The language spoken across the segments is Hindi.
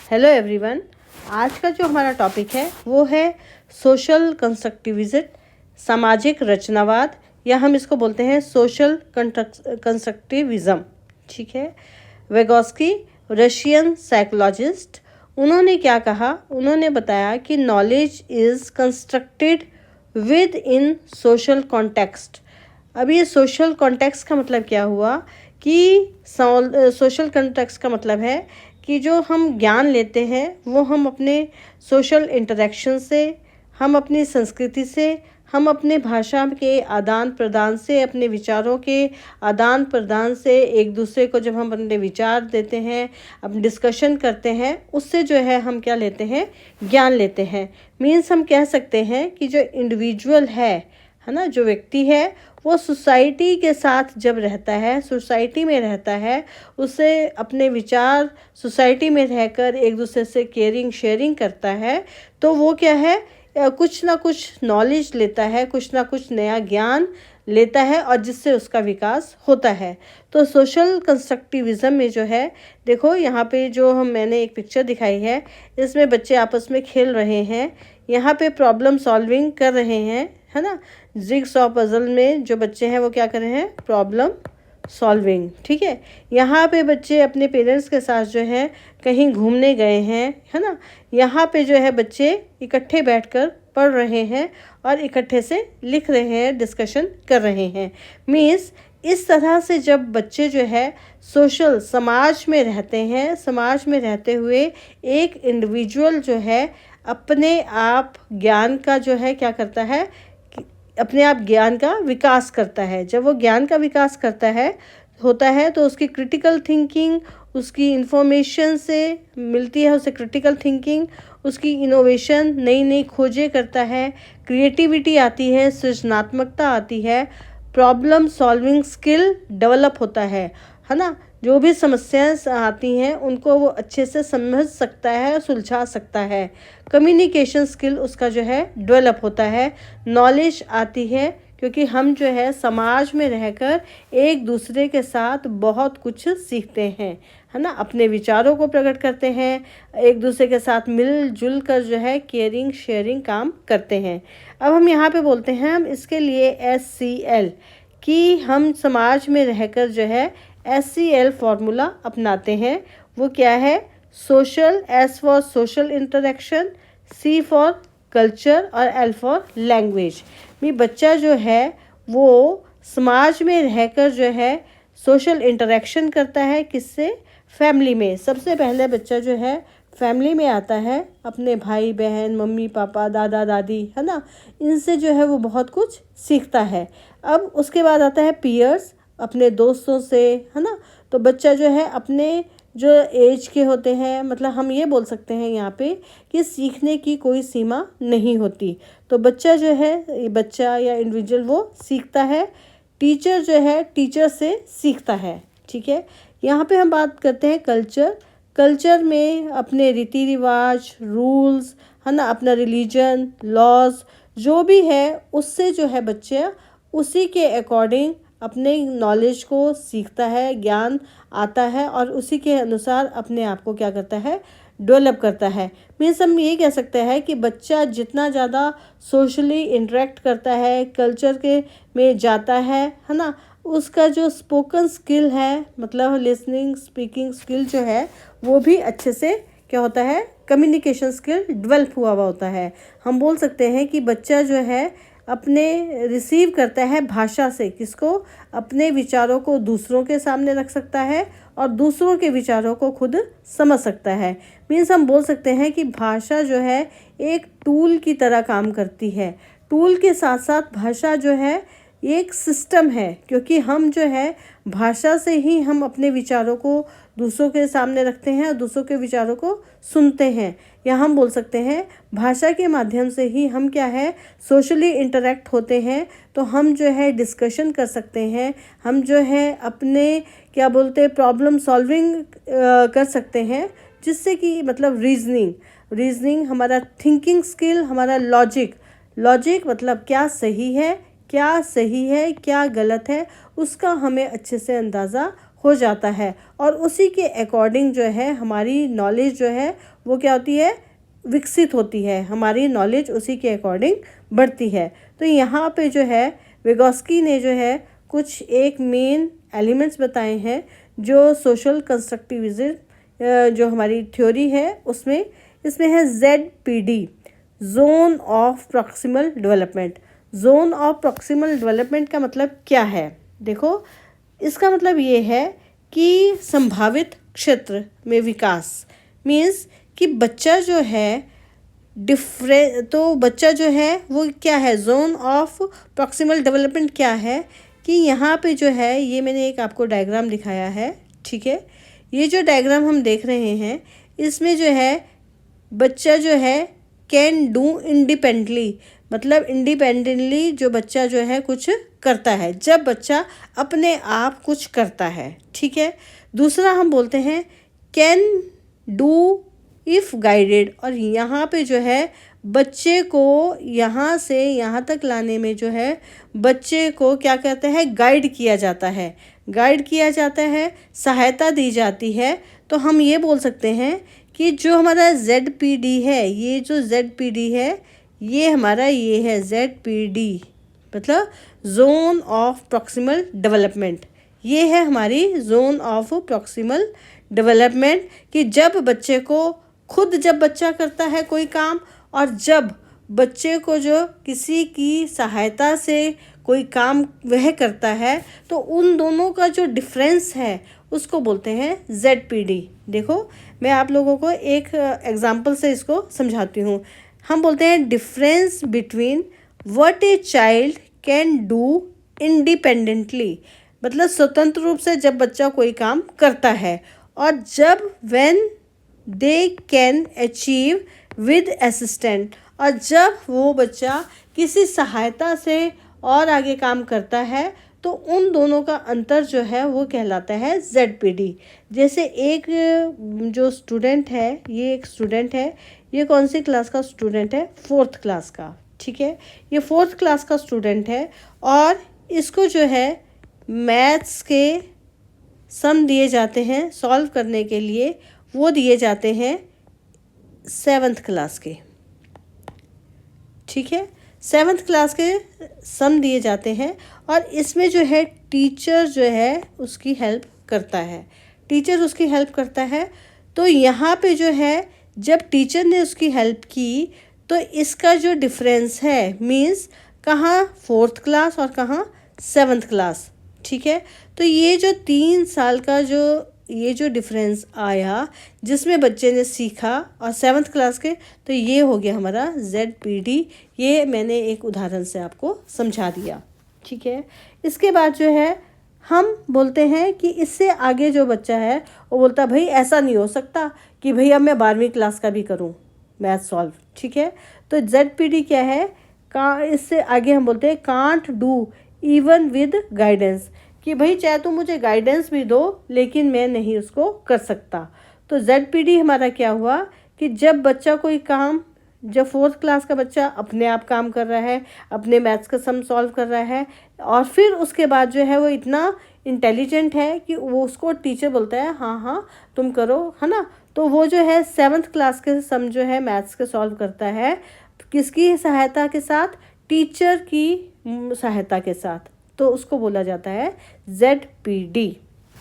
Hello everyone. आज का जो हमारा टॉपिक है वो है सोशल कंस्ट्रक्टिविज्म, सामाजिक रचनावाद, या हम इसको बोलते हैं सोशल कंस्ट्रक्टिविज्म। ठीक है। वेगोस्की, रशियन साइकोलॉजिस्ट, उन्होंने क्या कहा? उन्होंने बताया कि knowledge is constructed with in social context. अब ये सोशल कॉन्टेक्स्ट का मतलब क्या हुआ कि सोशल कॉन्टेक्स्ट का मतलब है कि जो हम ज्ञान लेते हैं वो हम अपने सोशल इंटरेक्शन से, हम अपनी संस्कृति से, हम अपने भाषा के आदान प्रदान से, अपने विचारों के आदान प्रदान से, एक दूसरे को जब हम अपने विचार देते हैं, अब डिस्कशन करते हैं, उससे जो है हम क्या लेते हैं? ज्ञान लेते हैं। मीन्स हम कह सकते हैं कि जो इंडिविजुअल है ना, जो व्यक्ति है वो सोसाइटी के साथ जब रहता है, सोसाइटी में रहता है, उसे अपने विचार सोसाइटी में रहकर एक दूसरे से केयरिंग शेयरिंग करता है, तो वो क्या है? कुछ ना कुछ नॉलेज लेता है, कुछ ना कुछ नया ज्ञान लेता है और जिससे उसका विकास होता है। तो सोशल कंस्ट्रक्टिविज्म में जो है, देखो यहाँ पे जो मैंने एक पिक्चर दिखाई है, इसमें बच्चे आपस में खेल रहे हैं, यहाँ पे प्रॉब्लम सॉल्विंग कर रहे हैं, है ना। जिगसॉ पजल में जो बच्चे हैं वो क्या कर रहे हैं? Problem solving. ठीक है। यहाँ पे बच्चे अपने पेरेंट्स के साथ जो है कहीं घूमने गए हैं, है ना। यहाँ पे जो है बच्चे इकट्ठे बैठकर पढ़ रहे हैं और इकट्ठे से लिख रहे हैं, डिस्कशन कर रहे हैं। मीन्स इस तरह से जब बच्चे जो है सोशल समाज में रहते हैं, समाज में रहते हुए एक इंडिविजुअल जो है अपने आप ज्ञान का जो है क्या करता है? अपने आप ज्ञान का विकास करता है। जब वो ज्ञान का विकास करता है होता है तो उसकी क्रिटिकल थिंकिंग, उसकी इंफॉर्मेशन से मिलती है उसे क्रिटिकल थिंकिंग, उसकी इनोवेशन, नई नई खोजें करता है, क्रिएटिविटी आती है, सृजनात्मकता आती है, प्रॉब्लम सॉल्विंग स्किल डेवलप होता है ना। जो भी समस्याएं आती हैं उनको वो अच्छे से समझ सकता है, सुलझा सकता है। कम्युनिकेशन स्किल उसका जो है डेवलप होता है, नॉलेज आती है, क्योंकि हम जो है समाज में रहकर एक दूसरे के साथ बहुत कुछ सीखते हैं, है ना। अपने विचारों को प्रकट करते हैं, एक दूसरे के साथ मिलजुल कर जो है केयरिंग शेयरिंग काम करते हैं। अब हम यहाँ पे बोलते हैं, हम इसके लिए SCL कि हम समाज में रहकर जो है SCL फॉर्मूला अपनाते हैं। वो क्या है? Social, S for social interaction, C for culture और L फॉर लैंग्वेज। बच्चा जो है वो समाज में रहकर जो है सोशल इंटरेक्शन करता है। किससे? फैमिली में। सबसे पहले बच्चा जो है फैमिली में आता है, अपने भाई बहन, मम्मी पापा, दादा दादी, है ना, इनसे जो है वो बहुत कुछ सीखता है। अब उसके बाद आता है पीयर्स, अपने दोस्तों से, है ना। तो बच्चा जो है अपने जो एज के होते हैं, मतलब हम ये बोल सकते हैं यहाँ पे कि सीखने की कोई सीमा नहीं होती। तो बच्चा जो है, बच्चा या इंडिविजुअल वो सीखता है। टीचर जो है टीचर से सीखता है। ठीक है। यहाँ पे हम बात करते हैं कल्चर। कल्चर में अपने रीति रिवाज, रूल्स, है ना, अपना रिलीजन, लॉज जो भी है उससे जो है बच्चा उसी के अकॉर्डिंग अपने नॉलेज को सीखता है, ज्ञान आता है और उसी के अनुसार अपने आप को क्या करता है? डेवलप करता है। मीन्स हम ये कह सकते हैं कि बच्चा जितना ज़्यादा सोशली इंटरेक्ट करता है, कल्चर के में जाता है ना, उसका जो स्पोकन स्किल है, मतलब लिसनिंग स्पीकिंग स्किल जो है वो भी अच्छे से क्या होता है? कम्युनिकेशन स्किल डेवलप हुआ होता है। हम बोल सकते हैं कि बच्चा जो है अपने रिसीव करता है भाषा से, किसको? अपने विचारों को दूसरों के सामने रख सकता है और दूसरों के विचारों को खुद समझ सकता है। मीन्स हम बोल सकते हैं कि भाषा जो है एक टूल की तरह काम करती है। टूल के साथ साथ भाषा जो है एक सिस्टम है, क्योंकि हम जो है भाषा से ही हम अपने विचारों को दूसरों के सामने रखते हैं और दूसरों के विचारों को सुनते हैं। या हम बोल सकते हैं भाषा के माध्यम से ही हम क्या है? सोशली इंटरेक्ट होते हैं। तो हम जो है डिस्कशन कर सकते हैं, हम जो है अपने क्या बोलते हैं प्रॉब्लम सॉल्विंग कर सकते हैं, जिससे कि मतलब रीजनिंग हमारा थिंकिंग स्किल, हमारा लॉजिक मतलब क्या सही है, क्या गलत है, उसका हमें अच्छे से अंदाज़ा हो जाता है और उसी के अकॉर्डिंग जो है हमारी नॉलेज जो है वो क्या होती है, विकसित होती है, हमारी नॉलेज उसी के अकॉर्डिंग बढ़ती है। तो यहाँ पे जो है विगोस्की ने जो है कुछ एक मेन एलिमेंट्स बताए हैं जो सोशल कंस्ट्रक्टिविज्म जो हमारी थ्योरी है उसमें, इसमें है ZPD, zone of proximal development. Zone of proximal development का मतलब क्या है, देखो इसका मतलब ये है कि संभावित क्षेत्र में विकास, मीन्स कि बच्चा जो है तो बच्चा जो है वो क्या है, जोन ऑफ प्रॉक्सिमल डेवलपमेंट क्या है कि यहाँ पे जो है, ये मैंने एक आपको डायग्राम दिखाया है, ठीक है। ये जो डायग्राम हम देख रहे हैं इसमें जो है बच्चा जो है कैन डू इंडिपेंडेंटली, मतलब इंडिपेंडेंटली जो बच्चा जो है कुछ करता है, जब बच्चा अपने आप कुछ करता है, ठीक है। दूसरा हम बोलते हैं कैन डू इफ़ गाइडेड, और यहाँ पे जो है बच्चे को यहाँ से यहाँ तक लाने में जो है बच्चे को क्या कहते हैं, गाइड किया जाता है, गाइड किया जाता है, सहायता दी जाती है। तो हम ये बोल सकते हैं कि जो हमारा ZPD है, ये जो ZPD है ये हमारा ये है ZPD, मतलब जोन ऑफ प्रॉक्सिमल डेवलपमेंट। ये है हमारी जोन ऑफ प्रॉक्सिमल डेवलपमेंट कि जब बच्चे को खुद, जब बच्चा करता है कोई काम और जब बच्चे को जो किसी की सहायता से कोई काम वह करता है, तो उन दोनों का जो डिफरेंस है उसको बोलते हैं ZPD। देखो मैं आप लोगों को एक एग्जांपल से इसको समझाती हूँ। हम बोलते हैं difference between what a child can do independently, मतलब स्वतंत्र रूप से जब बच्चा कोई काम करता है, और जब when they can achieve with assistant, और जब वो बच्चा किसी सहायता से और आगे काम करता है, तो उन दोनों का अंतर जो है वो कहलाता है ZPD। जैसे एक जो स्टूडेंट है, ये एक स्टूडेंट है, ये कौन सी क्लास का स्टूडेंट है, 4th क्लास का, ठीक है। ये 4th क्लास का स्टूडेंट है और इसको जो है मैथ्स के सम दिए जाते हैं सॉल्व करने के लिए, वो दिए जाते हैं 7th क्लास के, ठीक है। 7th क्लास के सम दिए जाते हैं और इसमें जो है टीचर जो है उसकी हेल्प करता है, टीचर उसकी हेल्प करता है। तो यहाँ पे जो है जब टीचर ने उसकी हेल्प की तो इसका जो डिफरेंस है, मीन्स कहाँ 4th क्लास और कहाँ 7th क्लास, ठीक है। तो ये जो 3 साल का जो ये जो डिफरेंस आया जिसमें बच्चे ने सीखा और 7th क्लास के, तो ये हो गया हमारा ZPD। ये मैंने एक उदाहरण से आपको समझा दिया, ठीक है। इसके बाद जो है हम बोलते हैं कि इससे आगे जो बच्चा है वो बोलता भाई ऐसा नहीं हो सकता कि भाई अब मैं 12वीं क्लास का भी करूं मैथ सॉल्व, ठीक है। तो ZPD क्या है, इससे आगे हम बोलते हैं can't do even with guidance, कि भाई चाहे तो मुझे गाइडेंस भी दो लेकिन मैं नहीं उसको कर सकता। तो ZPD हमारा क्या हुआ कि जब बच्चा कोई काम, जब 4th क्लास का बच्चा अपने आप काम कर रहा है, अपने मैथ्स का सम सॉल्व कर रहा है, और फिर उसके बाद जो है वो इतना इंटेलिजेंट है कि वो उसको टीचर बोलता है हाँ हाँ तुम करो, है ना। तो वो जो है 7th क्लास के सम जो है मैथ्स के सॉल्व करता है, किसकी सहायता के साथ, टीचर की सहायता के साथ, तो उसको बोला जाता है ZPD,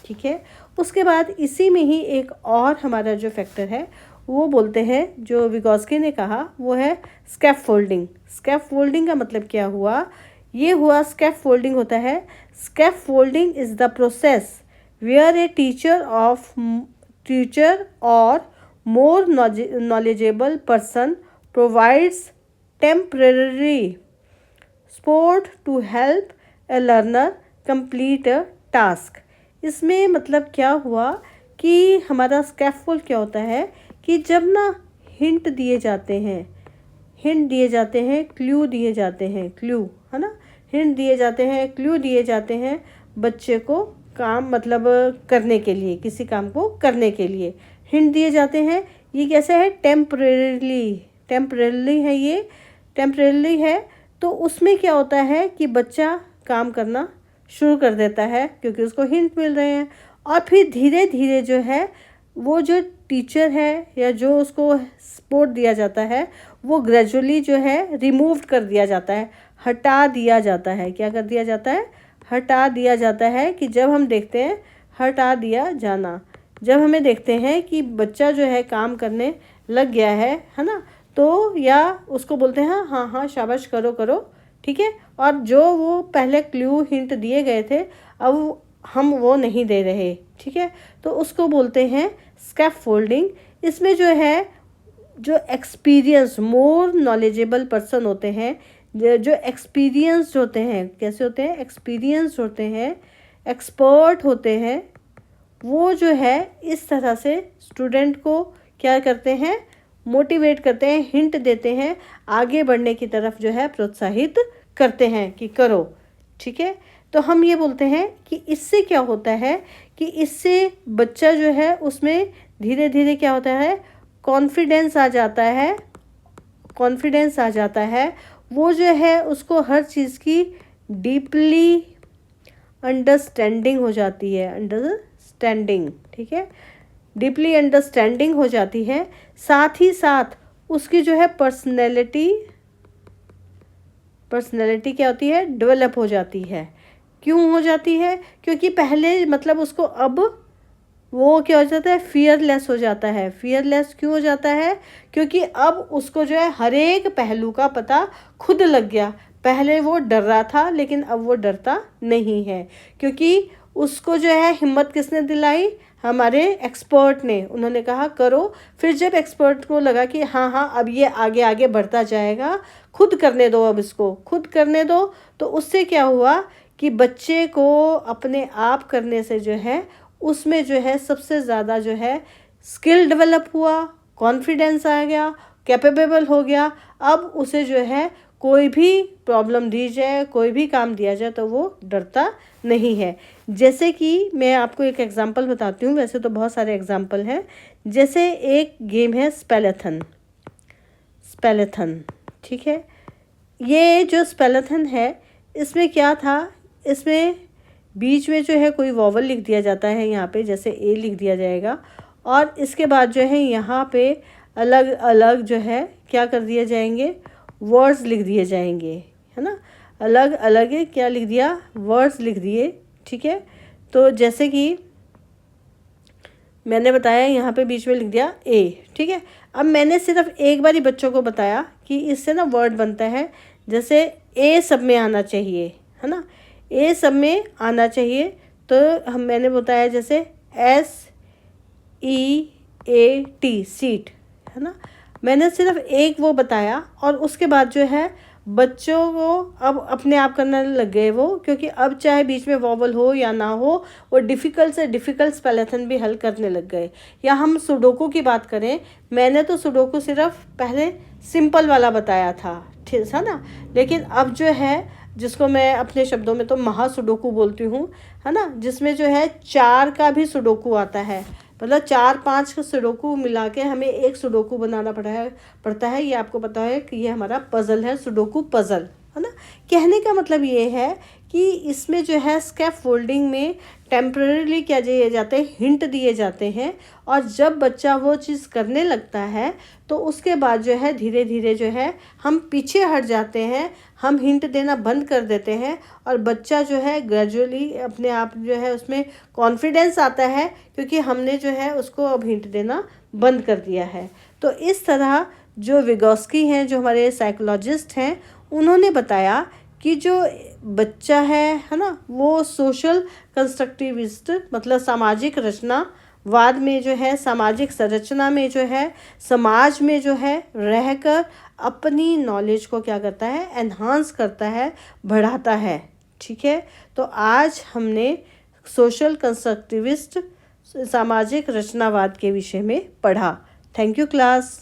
ठीक है। उसके बाद इसी में ही एक और हमारा जो फैक्टर है वो बोलते हैं, जो विगोस्की ने कहा, वो है स्कैफोल्डिंग। स्कैफोल्डिंग का मतलब क्या हुआ, ये हुआ स्कैफोल्डिंग होता है, scaffolding is the process where a teacher और more knowledgeable person provides temporary support to help a learner complete a task। इसमें मतलब क्या हुआ कि हमारा स्कैफोल्ड क्या होता है कि जब ना हिंट दिए जाते हैं, हिंट दिए जाते हैं, क्लू दिए जाते हैं, क्लू, है ना, हिंट दिए जाते हैं, क्लू दिए जाते हैं बच्चे को काम मतलब करने के लिए, किसी काम को करने के लिए हिंट दिए जाते हैं। ये कैसे है, टेम्परेरली है, ये टेम्परेरली है। तो उसमें क्या होता है कि बच्चा काम करना शुरू कर देता है क्योंकि उसको हिंट मिल रहे हैं, और फिर धीरे धीरे जो है वो जो टीचर है या जो उसको सपोर्ट दिया जाता है वो ग्रेजुअली जो है रिमूव कर दिया जाता है, हटा दिया जाता है। क्या कर दिया जाता है? हटा दिया जाता है। कि जब हम देखते हैं हटा दिया जाना, जब हमें देखते हैं कि बच्चा जो है काम करने लग गया है ना, तो या उसको बोलते हैं हाँ हाँ शाबाश करो करो, ठीक है। और जो वो पहले क्लू हिंट दिए गए थे अब हम वो नहीं दे रहे, ठीक है, तो उसको बोलते हैं स्कैफोल्डिंग। इसमें जो है जो एक्सपीरियंस मोर नॉलेजेबल पर्सन होते हैं, जो एक्सपीरियंस होते हैं, कैसे होते हैं? एक्सपीरियंस होते हैं, एक्सपर्ट होते हैं, वो जो है इस तरह से स्टूडेंट को क्या करते हैं? मोटिवेट करते हैं, हिंट देते हैं, आगे बढ़ने की तरफ जो है प्रोत्साहित करते हैं कि करो, ठीक है। तो हम ये बोलते हैं कि इससे क्या होता है कि इससे बच्चा जो है उसमें धीरे धीरे क्या होता है? कॉन्फिडेंस आ जाता है, कॉन्फिडेंस आ जाता है। वो जो है उसको हर चीज़ की डीपली अंडरस्टैंडिंग हो जाती है, अंडरस्टैंडिंग, ठीक है, डीपली अंडरस्टैंडिंग हो जाती है। साथ ही साथ उसकी जो है पर्सनैलिटी क्या होती है? डेवलप हो जाती है। क्यों हो जाती है? क्योंकि पहले मतलब उसको अब वो क्या हो जाता है? फियरलेस हो जाता है। फियरलेस क्यों हो जाता है? क्योंकि अब उसको जो है हर एक पहलू का पता खुद लग गया। पहले वो डर रहा था लेकिन अब वो डरता नहीं है, क्योंकि उसको जो है हिम्मत किसने दिलाई? हमारे एक्सपर्ट ने। उन्होंने कहा करो। फिर जब एक्सपर्ट को लगा कि हाँ हाँ अब ये आगे आगे बढ़ता जाएगा, खुद करने दो, अब इसको खुद करने दो, तो उससे क्या हुआ कि बच्चे को अपने आप करने से जो है उसमें जो है सबसे ज़्यादा जो है स्किल डेवलप हुआ, कॉन्फिडेंस आ गया, कैपेबल हो गया। अब उसे जो है कोई भी प्रॉब्लम दी जाए, कोई भी काम दिया जाए तो वो डरता नहीं है। जैसे कि मैं आपको एक एग्जांपल बताती हूँ, वैसे तो बहुत सारे एग्जांपल हैं। जैसे एक गेम है स्पेलेथन, ठीक है। ये जो स्पेलेथन है इसमें क्या था? इसमें बीच में जो है कोई वॉवल लिख दिया जाता है, यहाँ पे जैसे ए लिख दिया जाएगा, और इसके बाद जो है यहाँ पे अलग अलग जो है क्या कर दिए जाएंगे? वर्ड्स लिख दिए जाएंगे, है ना। अलग अलग क्या लिख दिया? वर्ड्स लिख दिए, ठीक है। तो जैसे कि मैंने बताया यहाँ पे बीच में लिख दिया ए, ठीक है। अब मैंने सिर्फ एक बार ही बच्चों को बताया कि इससे ना वर्ड बनता है, जैसे ए सब में आना चाहिए, है ना, ए सब में आना चाहिए। तो मैंने बताया जैसे SEAT, सीट, है ना। मैंने सिर्फ एक वो बताया और उसके बाद जो है बच्चों को अब अपने आप करने लग गए वो, क्योंकि अब चाहे बीच में वॉवल हो या ना हो, वो डिफ़िकल्ट से डिफ़िकल्ट स्पेलेथन भी हल करने लग गए। या हम सुडोकू की बात करें, मैंने तो सुडोकू सिर्फ पहले सिंपल वाला बताया था, ठीक है ना, लेकिन अब जो है जिसको मैं अपने शब्दों में तो महा सुडोकू बोलती हूँ, है ना, जिसमें जो है 4 का भी सुडोकू आता है, मतलब 4-5 का सुडोकू मिला के हमें एक सुडोकू बनाना पड़ता है। ये आपको पता है कि ये हमारा पज़ल है, सुडोकू पज़ल, है ना। कहने का मतलब ये है कि इसमें जो है स्कैफोल्डिंग में टेम्परेरीली क्या दिए जाते हैं? हिंट दिए जाते हैं। और जब बच्चा वो चीज़ करने लगता है तो उसके बाद जो है धीरे धीरे जो है हम पीछे हट जाते हैं, हम हिंट देना बंद कर देते हैं, और बच्चा जो है ग्रेजुअली अपने आप जो है उसमें कॉन्फिडेंस आता है, क्योंकि हमने जो है उसको अब हिंट देना बंद कर दिया है। तो इस तरह जो विगोस्की हैं, जो हमारे साइकोलॉजिस्ट हैं, उन्होंने बताया कि जो बच्चा है ना, वो सोशल कंस्ट्रक्टिविस्ट मतलब सामाजिक रचनावाद में जो है, सामाजिक संरचना में जो है, समाज में जो है रहकर अपनी नॉलेज को क्या करता है? एनहांस करता है, बढ़ाता है, ठीक है। तो आज हमने सोशल कंस्ट्रक्टिविस्ट सामाजिक रचनावाद के विषय में पढ़ा। Thank you class.